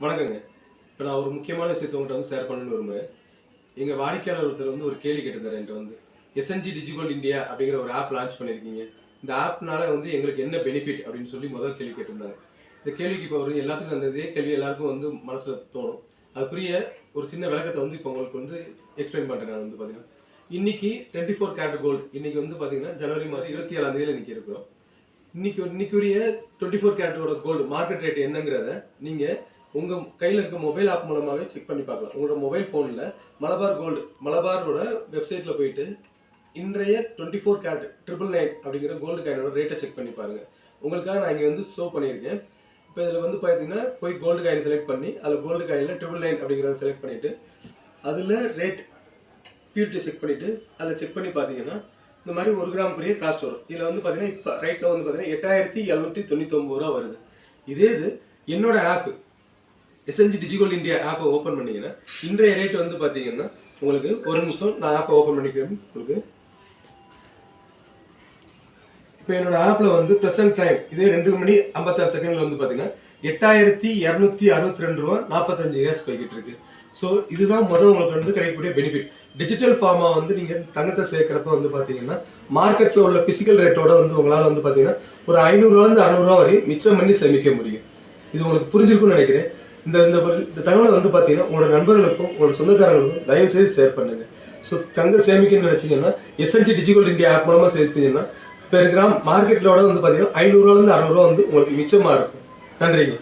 வணக்கங்க. இப்போ நான் ஒரு முக்கியமான விஷயத்த உங்கள்கிட்ட வந்து ஷேர் பண்ணணும்னு விரும்புகிறேன். எங்கள் வாடிக்கையாளர் ஒருத்தர் வந்து ஒரு கேள்வி கேட்டிருந்தாரு என்கிட்ட வந்து. எஸ்என்ஜி டிஜிகோல்ட் இந்தியா அப்படிங்கிற ஒரு ஆப் லான்ச் பண்ணியிருக்கீங்க. இந்த ஆப்னால வந்து எங்களுக்கு என்ன பெனிஃபிட் அப்படின்னு சொல்லி முதல் கேள்வி கேட்டிருந்தாங்க. இந்த கேள்விக்கு இப்போ ஒரு எல்லாத்துக்கும் அந்த இதே கேள்வி எல்லாருக்கும் வந்து மனசில் தோணும். அதுக்குரிய ஒரு சின்ன விளக்கத்தை வந்து இப்போ உங்களுக்கு வந்து எக்ஸ்பிளைன் பண்ணுறேன். நான் வந்து பார்த்தீங்கன்னா இன்னைக்கு 24 கேரட் கோல்டு இன்னைக்கு வந்து பார்த்தீங்கன்னா ஜனவரி மாதம் 27ஆம் தேதியில் இன்னைக்கு இருக்கிறோம். இன்னைக்குரிய 24 கேரட்டோட கோல்டு மார்க்கெட் ரேட் என்னங்கிறத நீங்கள் உங்கள் கையில் இருக்க மொபைல் ஆப் மூலமாகவே செக் பண்ணி பார்க்கலாம். உங்களோட மொபைல் ஃபோனில் மலபாரோட வெப்சைட்டில் போயிட்டு இன்றைய 24 கேரட் 999 அப்படிங்கிற கோல்டு காயினோட ரேட்டை செக் பண்ணி பாருங்கள். உங்களுக்காக நான் இங்கே வந்து ஷோ பண்ணியிருக்கேன். இப்போ இதில் வந்து பார்த்தீங்கன்னா போய் கோல்டு காயின் செலக்ட் பண்ணி அதில் கோல்டு காயினில் 999 அப்படிங்கிறத செலக்ட் பண்ணிவிட்டு அதில் ரேட் பியூரிட்டி செக் பண்ணிவிட்டு அதில் செக் பண்ணி பார்த்தீங்கன்னா இந்த மாதிரி 1 கிராமுக்குரிய காஸ்ட் வரும். இதில் வந்து பார்த்தீங்கன்னா இப்போ ரைட்டில் வந்து பார்த்தீங்கன்னா 8799 ரூபா வருது. இதே இது என்னோட ஆப்பு எஸ்என்ஜி டிஜிகோல்ட் இந்தியா ஆப்பை ஓப்பன் பண்ணிங்கன்னா இன்றைய ரேட் வந்து பார்த்தீங்கன்னா உங்களுக்கு ஒரு நிமிஷம் நான் ஆப்பை ஓப்பன் பண்ணிக்கிறேன். உங்களுக்கு இப்போ என்னோட ஆப்பில் வந்து ப்ரெசென்ட் டைம் இதே 2 மணி 56 செகண்டில் வந்து பார்த்தீங்கன்னா 8262 ரூபா 45 ஏர்ஸ் போய்கிட்டு இருக்கு. ஸோ இதுதான் உங்களுக்கு வந்து கிடைக்கக்கூடிய பெனிஃபிட். டிஜிட்டல் ஃபார்மாக வந்து நீங்கள் தங்கத்தை சேர்க்குறப்ப வந்து பார்த்தீங்கன்னா மார்க்கெட்டில் உள்ள பிசிக்கல் ரேட்டோட வந்து உங்களால் வந்து பார்த்தீங்கன்னா ஒரு 500ரூவாலேருந்து 600 வரையும் மிச்சம் பண்ணி சேமிக்க முடியும். இது உங்களுக்கு புரிஞ்சிருக்கும்னு நினைக்கிறேன். இந்த தகவலை வந்து பார்த்தீங்கன்னா உங்களோட நண்பர்களுக்கும் உங்களோட சொந்தக்காரங்களுக்கும் தயவு செய்து ஷேர் பண்ணுங்க. ஸோ தங்க சேமிக்கணும்னு நினைச்சீங்கன்னா எஸ்என்ஜி டிஜிகோல்ட் இந்தியா ஆப் மூலமாக சேர்த்தீங்கன்னா பெர் கிராம் மார்க்கெட்டோட வந்து பார்த்தீங்கன்னா 500ரூவாலேருந்து 600 வந்து உங்களுக்கு மிச்சமாக இருக்கும். நன்றிங்க.